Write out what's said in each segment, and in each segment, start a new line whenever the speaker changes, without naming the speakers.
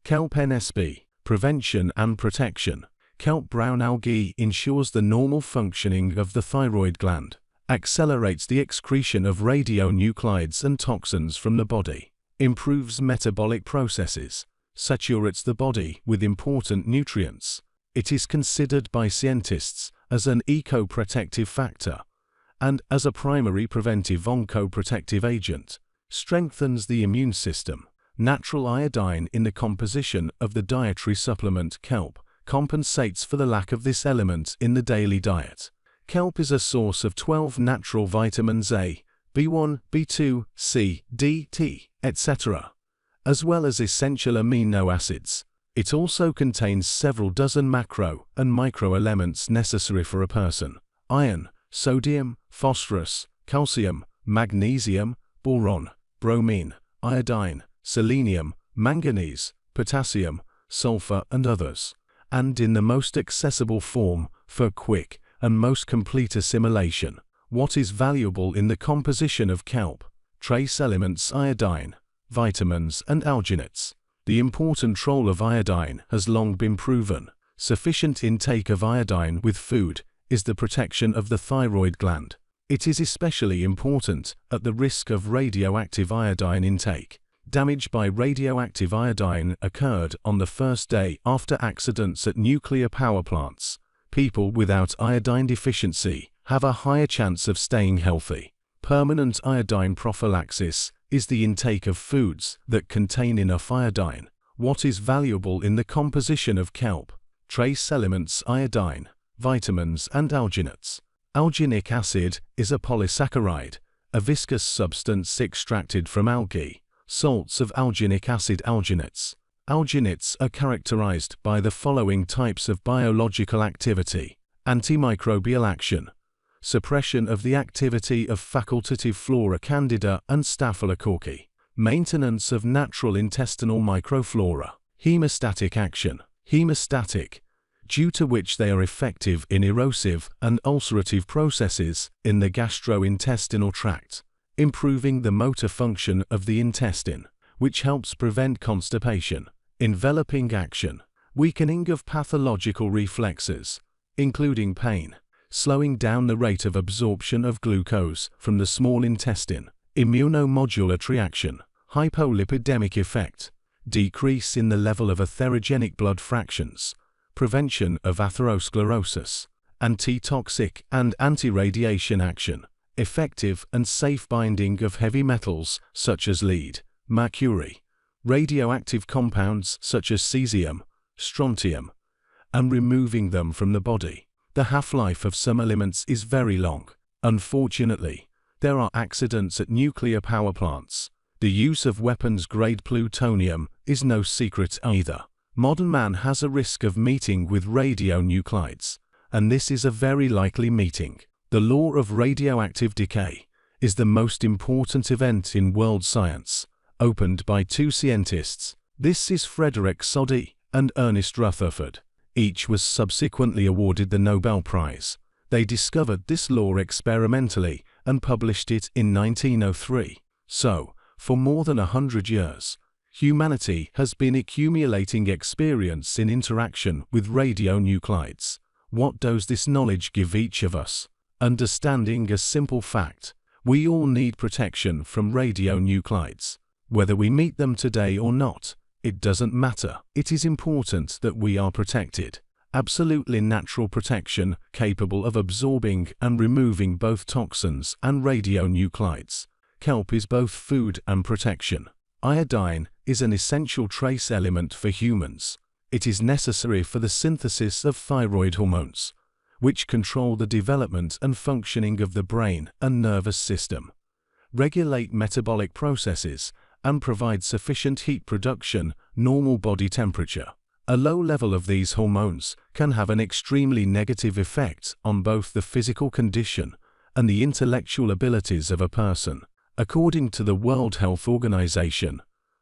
Kelp NSP, prevention and protection. Kelp brown algae ensures the normal functioning of the thyroid gland, accelerates the excretion of radionuclides and toxins from the body, improves metabolic processes, saturates the body with important nutrients. It is considered by scientists as an eco-protective factor and as a primary preventive oncoprotective agent, strengthens the immune system. Natural iodine in the composition of the dietary supplement Kelp compensates for the lack of this element in the daily diet. Kelp is a source of 12 natural vitamins A, B1, B2, C, D, T, etc., as well as essential amino acids. It also contains several dozen macro and micro elements necessary for a person: iron, sodium, phosphorus, calcium, magnesium, boron, bromine, iodine, selenium, manganese, potassium, sulfur and others, and in the most accessible form for quick and most complete assimilation. What is valuable in the composition of kelp? Trace elements: iodine, vitamins and alginates. The important role of iodine has long been proven. Sufficient intake of iodine with food is the protection of the thyroid gland. It is especially important at the risk of radioactive iodine intake. Damage by radioactive iodine occurred on the first day after accidents at nuclear power plants. People without iodine deficiency have a higher chance of staying healthy. Permanent iodine prophylaxis is the intake of foods that contain enough iodine. What is valuable in the composition of kelp? Trace elements: iodine, vitamins and alginates. Alginic acid is a polysaccharide, a viscous substance extracted from algae. Salts of alginic acid: alginates. Alginates are characterized by the following types of biological activity: antimicrobial action, suppression of the activity of facultative flora candida and staphylococci, maintenance of natural intestinal microflora, hemostatic action, hemostatic, due to which they are effective in erosive and ulcerative processes in the gastrointestinal tract, improving the motor function of the intestine, which helps prevent constipation. Enveloping action, weakening of pathological reflexes, including pain, slowing down the rate of absorption of glucose from the small intestine. Immunomodulatory action, hypolipidemic effect, decrease in the level of atherogenic blood fractions, prevention of atherosclerosis. Antitoxic and anti-radiation action, effective and safe binding of heavy metals such as lead, mercury, radioactive compounds such as cesium, strontium, and removing them from the body. The half-life of some elements is very long. Unfortunately, there are accidents at nuclear power plants. The use of weapons-grade plutonium is no secret either. Modern man has a risk of meeting with radionuclides, and this is a very likely meeting. The law of radioactive decay is the most important event in world science, opened by two scientists. This is Frederick Soddy and Ernest Rutherford. Each was subsequently awarded the Nobel Prize. They discovered this law experimentally and published it in 1903. So, for more than 100 years, humanity has been accumulating experience in interaction with radionuclides. What does this knowledge give each of us? Understanding a simple fact: we all need protection from radionuclides. Whether we meet them today or not, it doesn't matter. It is important that we are protected. Absolutely natural protection capable of absorbing and removing both toxins and radionuclides. Kelp is both food and protection. Iodine is an essential trace element for humans. It is necessary for the synthesis of thyroid hormones, which control the development and functioning of the brain and nervous system, regulate metabolic processes, and provide sufficient heat production, normal body temperature. A low level of these hormones can have an extremely negative effect on both the physical condition and the intellectual abilities of a person. According to the World Health Organization,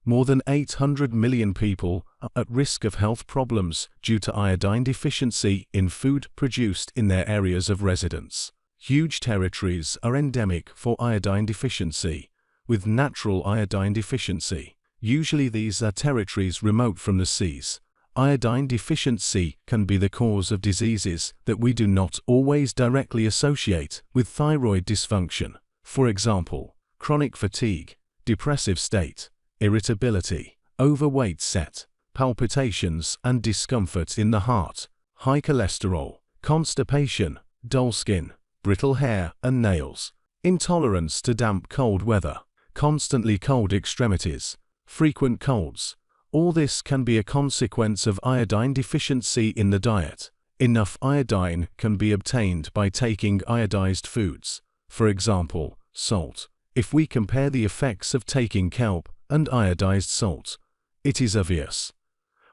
more than 800 million people are at risk of health problems due to iodine deficiency in food produced in their areas of residence. Huge territories are endemic for iodine deficiency, with natural iodine deficiency. Usually these are territories remote from the seas. Iodine deficiency can be the cause of diseases that we do not always directly associate with thyroid dysfunction. For example, chronic fatigue, depressive state, irritability, overweight set, palpitations and discomfort in the heart, high cholesterol, constipation, dull skin, brittle hair and nails, intolerance to damp cold weather, constantly cold extremities, frequent colds. All this can be a consequence of iodine deficiency in the diet. Enough iodine can be obtained by taking iodized foods, for example, salt. If we compare the effects of taking kelp and iodized salt, it is obvious.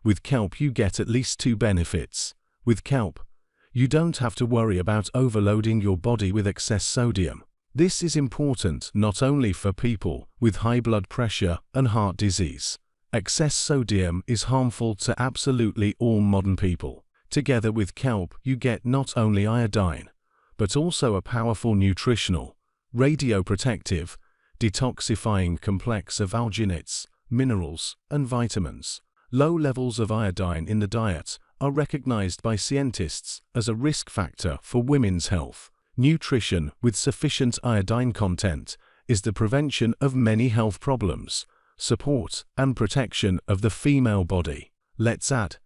With kelp you get at least two benefits. With kelp, you don't have to worry about overloading your body with excess sodium. This is important not only for people with high blood pressure and heart disease. Excess sodium is harmful to absolutely all modern people. Together with kelp you get not only iodine, but also a powerful nutritional, radioprotective, detoxifying complex of alginates, minerals, and vitamins. Low levels of iodine in the diet are recognized by scientists as a risk factor for women's health. Nutrition with sufficient iodine content is the prevention of many health problems, support and protection of the female body. Let's add,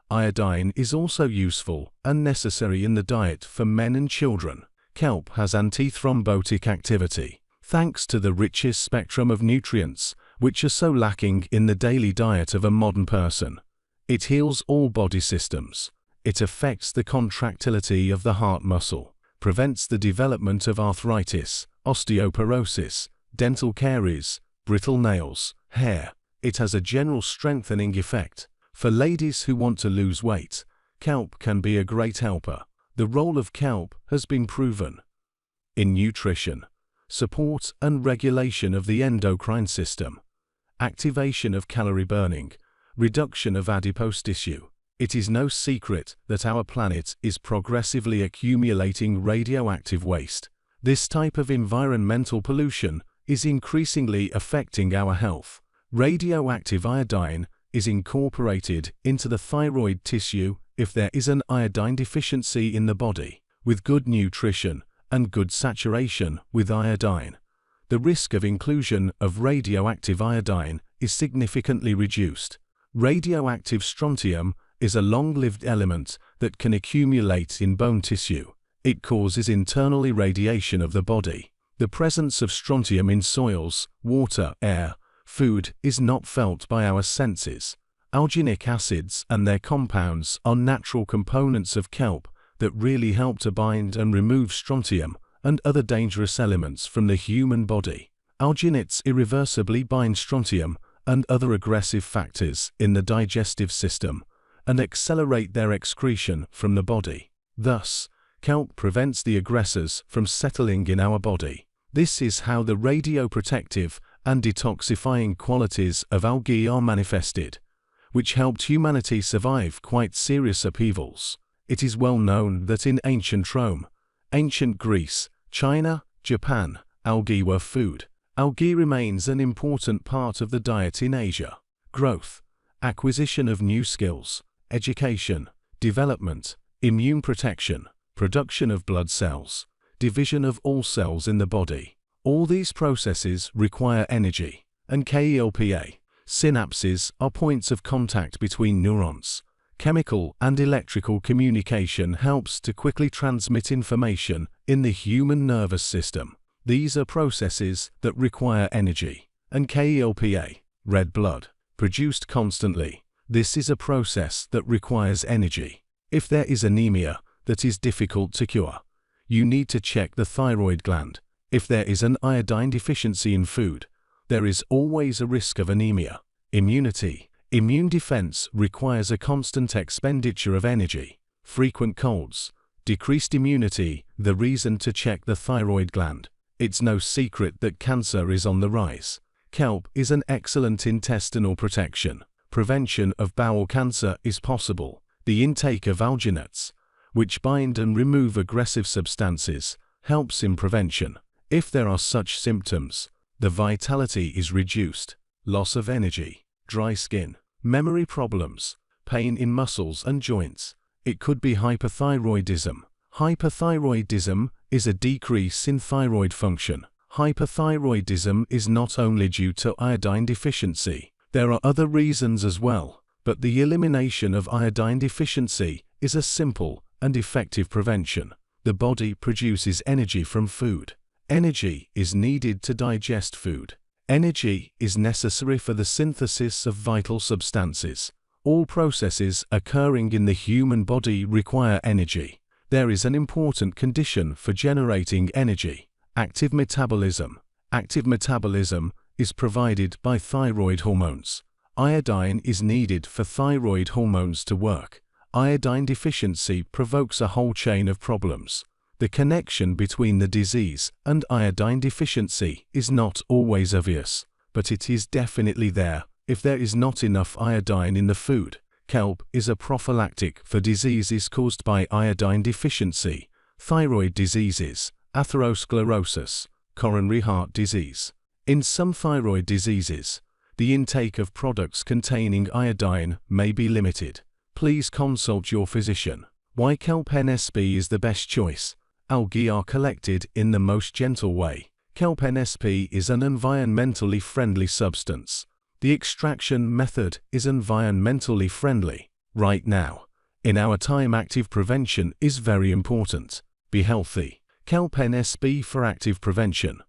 iodine is also useful and necessary in the diet for men and children. Kelp has antithrombotic activity. Thanks to the richest spectrum of nutrients, which are so lacking in the daily diet of a modern person. It heals all body systems. It affects the contractility of the heart muscle, prevents the development of arthritis, osteoporosis, dental caries, brittle nails, hair. It has a general strengthening effect. For ladies who want to lose weight, kelp can be a great helper. The role of kelp has been proven in nutrition, support and regulation of the endocrine system, activation of calorie burning, reduction of adipose tissue. It is no secret that our planet is progressively accumulating radioactive waste. This type of environmental pollution is increasingly affecting our health. Radioactive iodine is incorporated into the thyroid tissue if there is an iodine deficiency in the body. With good nutrition and good saturation with iodine, the risk of inclusion of radioactive iodine is significantly reduced. Radioactive strontium is a long-lived element that can accumulate in bone tissue. It causes internal irradiation of the body. The presence of strontium in soils, water, air, food is not felt by our senses. Alginic acids and their compounds are natural components of kelp that really help to bind and remove strontium and other dangerous elements from the human body. Alginates irreversibly bind strontium and other aggressive factors in the digestive system and accelerate their excretion from the body. Thus, kelp prevents the aggressors from settling in our body. This is how the radioprotective and detoxifying qualities of algae are manifested, which helped humanity survive quite serious upheavals. It is well known that in ancient Rome, ancient Greece, China, Japan, algae were food. Algae remains an important part of the diet in Asia. Growth, acquisition of new skills, education, development, immune protection, production of blood cells, division of all cells in the body. All these processes require energy, and KELPA. Synapses are points of contact between neurons. Chemical and electrical communication helps to quickly transmit information in the human nervous system. These are processes that require energy, and KELPA, red blood, produced constantly. This is a process that requires energy. If there is anemia that is difficult to cure, you need to check the thyroid gland. If there is an iodine deficiency in food, there is always a risk of anemia. Immunity. Immune defense requires a constant expenditure of energy. Frequent colds. Decreased immunity, the reason to check the thyroid gland. It's no secret that cancer is on the rise. Kelp is an excellent intestinal protection. Prevention of bowel cancer is possible. The intake of alginates, which bind and remove aggressive substances, helps in prevention. If there are such symptoms, the vitality is reduced, loss of energy, dry skin, memory problems, pain in muscles and joints. It could be hyperthyroidism. Hyperthyroidism is a decrease in thyroid function. Hyperthyroidism is not only due to iodine deficiency. There are other reasons as well, but the elimination of iodine deficiency is a simple and effective prevention. The body produces energy from food. Energy is needed to digest food. Energy is necessary for the synthesis of vital substances. All processes occurring in the human body require energy. There is an important condition for generating energy: active metabolism. Active metabolism is provided by thyroid hormones. Iodine is needed for thyroid hormones to work. Iodine deficiency provokes a whole chain of problems. The connection between the disease and iodine deficiency is not always obvious, but it is definitely there if there is not enough iodine in the food. Kelp is a prophylactic for diseases caused by iodine deficiency: thyroid diseases, atherosclerosis, coronary heart disease. In some thyroid diseases, the intake of products containing iodine may be limited. Please consult your physician. Why Kelp NSP is the best choice? Algae are collected in the most gentle way. Kelp NSP is an environmentally friendly substance. The extraction method is environmentally friendly. Right now, in our time, active prevention is very important. Be healthy. Kelp NSP for active prevention.